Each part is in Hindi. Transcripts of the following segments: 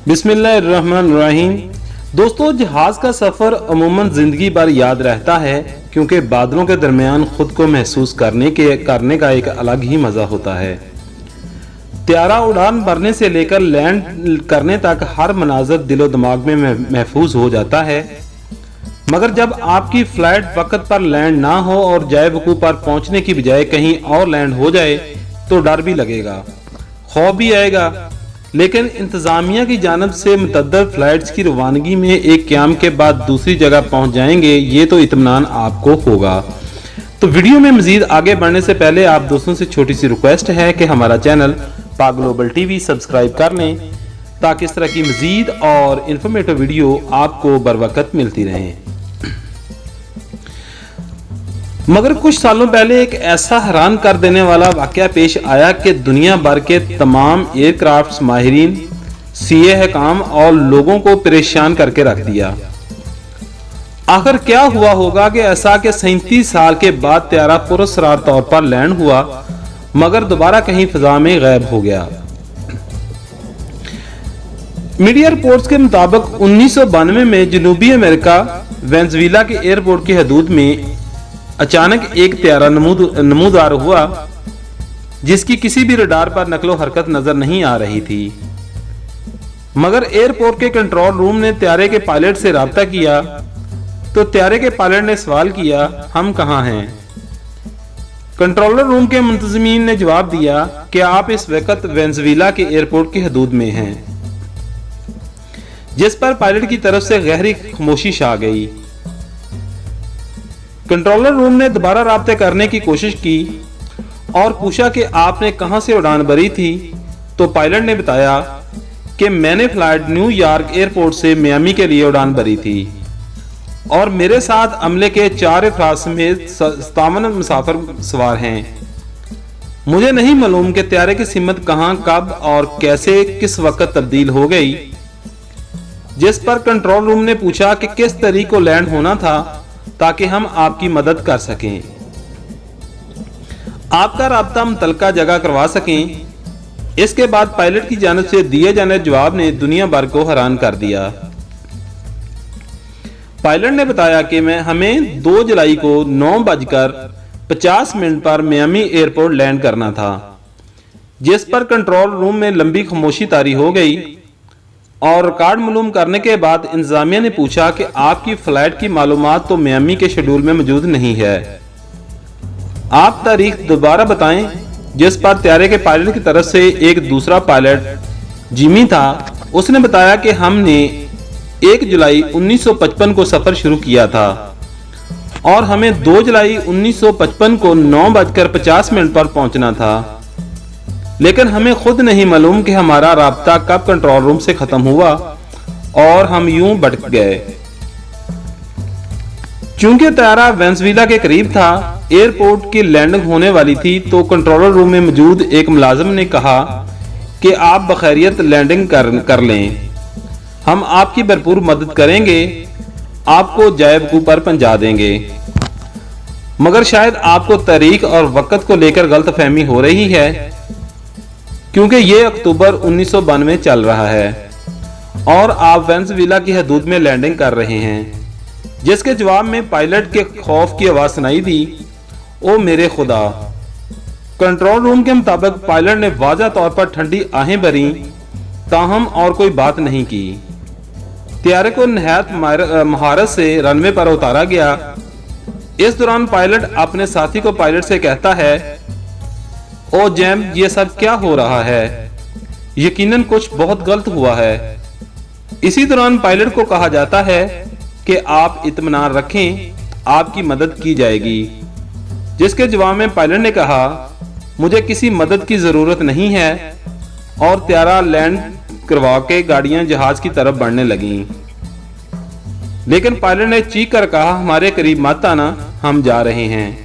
बिस्मिल्लाहिर्रहमानिर्रहीम। दोस्तों, जहाज का सफर अमूमन जिंदगी भर याद रहता है क्योंकि बादलों के दरमियान खुद को महसूस करने का एक अलग ही मजा होता है। त्यारा उड़ान भरने से लेकर लैंड करने तक हर मनाजर दिलो दिमाग में महफूज हो जाता है, मगर जब आपकी फ्लाइट वक्त पर लैंड ना हो और जाए वकूफ पर पहुंचने की बजाय कहीं और लैंड हो जाए तो डर भी लगेगा, खौफ भी आएगा। लेकिन इंतजामिया की जानब से मुतअद्दिद फ्लाइट्स की रवानगी में एक क़याम के बाद दूसरी जगह पहुंच जाएंगे, ये तो इत्मीनान आपको होगा। तो वीडियो में मजीद आगे बढ़ने से पहले आप दोस्तों से छोटी सी रिक्वेस्ट है कि हमारा चैनल पाक ग्लोबल टीवी सब्सक्राइब कर लें ताकि इस तरह की मजीद और इन्फॉर्मेटिव वीडियो आपको बर वक्त मिलती रहें। मगर कुछ सालों पहले एक ऐसा हैरान कर देने वाला वाकया पेश आया कि दुनिया भर के तमाम एयरक्राफ्ट माहिरीन, सीए हकाम और लोगों को परेशान करके रख दिया। आखिर क्या हुआ होगा कि ऐसा कि 37 साल के बाद त्यारा पुरस्कार तौर पर लैंड हुआ मगर दोबारा कहीं फिजा में गायब हो गया। मीडिया रिपोर्ट्स के मुताबिक 1992 में जनूबी अमेरिका वेनेजुएला के एयरपोर्ट की हदूद में अचानक एक त्यारा नमूदार हुआ जिसकी किसी भी रडार पर नकलो हरकत नजर नहीं आ रही थी। मगर एयरपोर्ट के कंट्रोल रूम ने त्यारे के पायलट से राब्ता किया तो त्यारे के पायलट ने सवाल किया, हम कहां हैं? कंट्रोलर रूम के मुंतजिमीन ने जवाब दिया कि आप इस वक्त वेनेजुएला के एयरपोर्ट की हदूद में हैं, जिस पर पायलट की तरफ से गहरी खामोशी छा गई। कंट्रोलर रूम ने दोबारा राब्ते करने की कोशिश की और पूछा कि आपने कहां से उड़ान भरी थी, तो पायलट ने बताया कि मैंने फ्लाइट न्यूयॉर्क एयरपोर्ट से मियामी के लिए उड़ान भरी थी और मेरे साथ अमले के 4 अफराद समेत 57 मुसाफिर सवार हैं। मुझे नहीं मालूम कि त्यारे की सिमत कहां, कब और कैसे किस वक्त तब्दील हो गई। जिस पर कंट्रोल रूम ने पूछा कि किस तरीके को लैंड होना था ताकि हम आपकी मदद कर सकें, आपका राब्ता मुतलका जगह करवा सकें। इसके बाद पायलट की जानिब से दिए जाने जवाब ने दुनिया भर को हैरान कर दिया। पायलट ने बताया कि हमें 2 जुलाई को 9:50 पर मियामी एयरपोर्ट लैंड करना था, जिस पर कंट्रोल रूम में लंबी खामोशी तारी हो गई और रिकॉर्ड मालूम करने के बाद इंतजामिया ने पूछा कि आपकी फ्लाइट की मालूमात तो मियामी के शेड्यूल में मौजूद नहीं है, आप तारीख दोबारा बताएं। जिस पर त्यारे के पायलट की तरफ से एक दूसरा पायलट जिमी था, उसने बताया कि हमने 1 जुलाई 1955 को सफर शुरू किया था और हमें 2 जुलाई 1955 को 9:50 पर पहुंचना था, लेकिन हमें खुद नहीं मालूम कि हमारा राब्ता कब कंट्रोल रूम से खत्म हुआ और हम यूं भटक गए। चूंकि त्यारा वेनेजुएला के करीब था, एयरपोर्ट की लैंडिंग होने वाली थी, तो कंट्रोलर रूम में मौजूद एक मुलाजिम ने कहा कि आप बखैरियत लैंडिंग कर लें, हम आपकी भरपूर मदद करेंगे, आपको जाए वकूफ पर पहुंचा देंगे। मगर शायद आपको तारीख और वक्त को लेकर गलतफहमी हो रही है क्योंकि ये अक्टूबर 1992 चल रहा है और आप वेनेजुएला की हदूद में लैंडिंग कर रहे हैं। जिसके जवाब में पायलट के खौफ की आवाज सुनाई दी, ओ मेरे खुदा। कंट्रोल रूम के मुताबिक पायलट ने वाज़ा तौर पर ठंडी आहें भरी, ताहम और कोई बात नहीं की। त्यारे को निहायत महारत से रनवे पर उतारा गया। इस दौरान पायलट अपने साथी को पायलट से कहता है, ओ जैम, ये सब क्या हो रहा है? यकीनन कुछ बहुत गलत हुआ है। इसी दौरान पायलट को कहा जाता है कि आप इत्मीनान रखें, आपकी मदद की जाएगी। जिसके जवाब में पायलट ने कहा, मुझे किसी मदद की जरूरत नहीं है, और त्यारा लैंड करवा के गाड़ियां जहाज की तरफ बढ़ने लगीं। लेकिन पायलट ने चीख कर कहा, हमारे करीब मत आना, हम जा रहे हैं।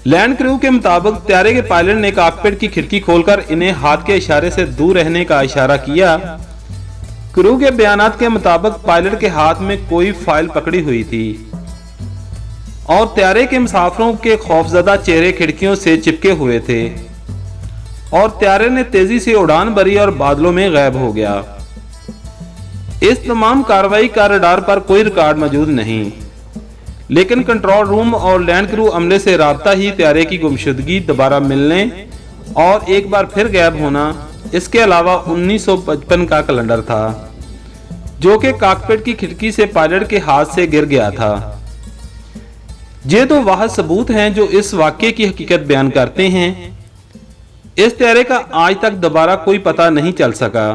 लैंड क्रू के मुताबिक त्यारे के पायलट ने कॉकपिट की खिड़की खोलकर इन्हें हाथ के इशारे से दूर रहने का इशारा किया। क्रू के बयानात के मुताबिक पायलट के हाथ में कोई फाइल पकड़ी हुई थी और त्यारे के मुसाफिरों के खौफजदा चेहरे खिड़कियों से चिपके हुए थे। और त्यारे ने तेजी से उड़ान भरी और बादलों में गायब हो गया। इस तमाम कार्रवाई का रडार पर कोई रिकॉर्ड मौजूद नहीं, लेकिन कंट्रोल रूम और लैंड क्रू अमले से राब्ता ही त्यारे की गुमशुदगी, दोबारा मिलने और एक बार फिर गायब होना, इसके अलावा 1955 का कैलेंडर था जो कि कॉकपिट की खिड़की से पायलट के हाथ से गिर गया था। ये दो वाहिद सबूत हैं जो इस वाक्य की हकीकत बयान करते हैं। इस त्यारे का आज तक दोबारा कोई पता नहीं चल सका।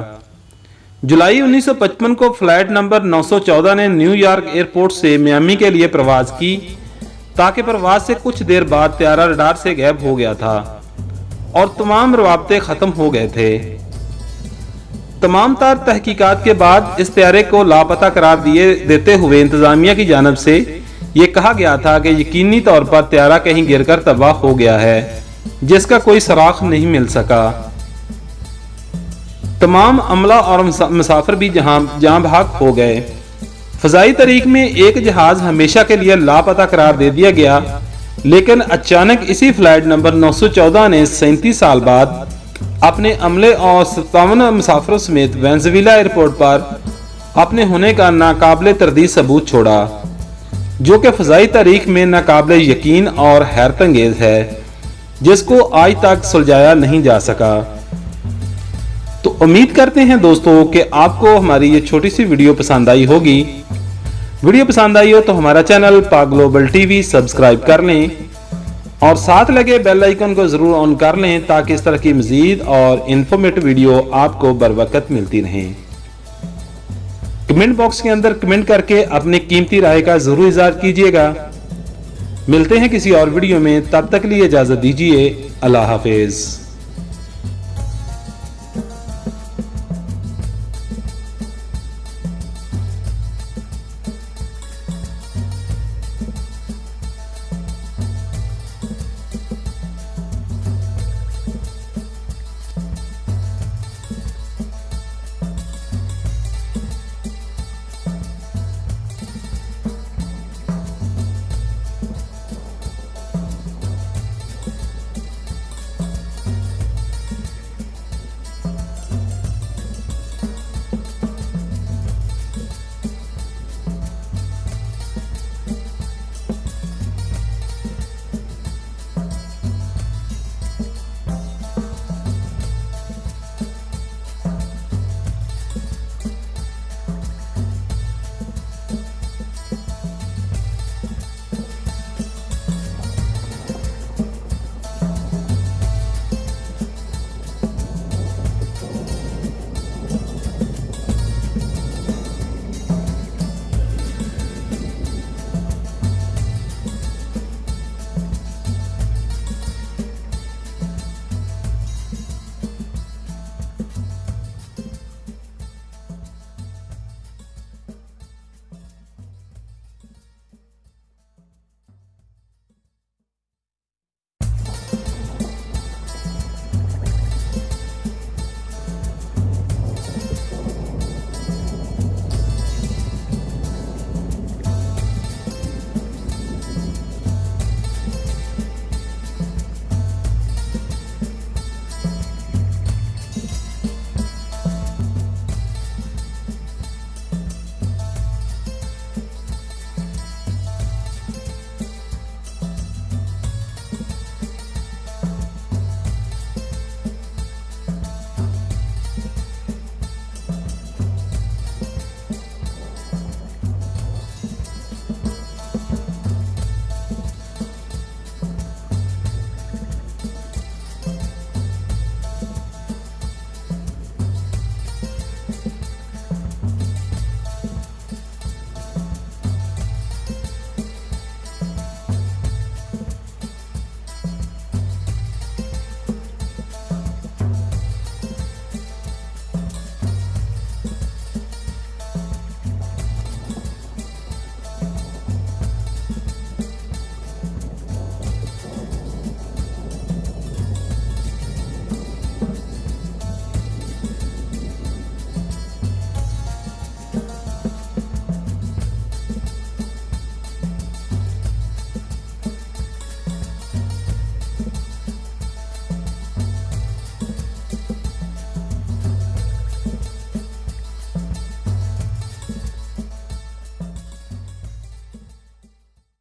जुलाई 1955 को फ्लाइट नंबर 914 ने न्यूयॉर्क एयरपोर्ट से मियामी के लिए प्रवास की, ताकि प्रवास से कुछ देर बाद त्यारा रडार से गायब हो गया था और तमाम रवाबते खत्म हो गए थे। तमाम तार तहकीकात के बाद इस त्यारे को लापता करार देते हुए इंतजामिया की जानिब से यह कहा गया था कि यकीनी तौर पर त्यारा कहीं गिरकर तबाह हो गया है, जिसका कोई सुराग नहीं मिल सका। तमाम अमला और मुसाफिर भी जहां भाग हो गए। फजाई तरीक में एक जहाज हमेशा के लिए लापता करार दे दिया गया, लेकिन अचानक इसी फ्लाइट नंबर 914 ने 37 साल बाद अपने अमले और 57 मुसाफिरों समेत वेनेजुएला एयरपोर्ट पर अपने होने का नाकाबिले तरदीद सबूत छोड़ा, जो कि फजाई तारीख में नाकाबिले यकीन और हैरत अंगेज है, जिसको आज तक सुलझाया नहीं जा सका। तो उम्मीद करते हैं दोस्तों कि आपको हमारी ये छोटी सी वीडियो पसंद आई होगी। वीडियो पसंद आई हो तो हमारा चैनल पाक ग्लोबल टीवी सब्सक्राइब कर लें और साथ लगे बेल आइकन को जरूर ऑन कर लें, ताकि इस तरह की मजीद और इंफॉर्मेटिव वीडियो आपको बर वक्त मिलती रहें। कमेंट बॉक्स के अंदर कमेंट करके अपनी कीमती राय का जरूर इज़हार कीजिएगा। मिलते हैं किसी और वीडियो में, तब तक लिए इजाजत दीजिए। अल्लाह हाफिज।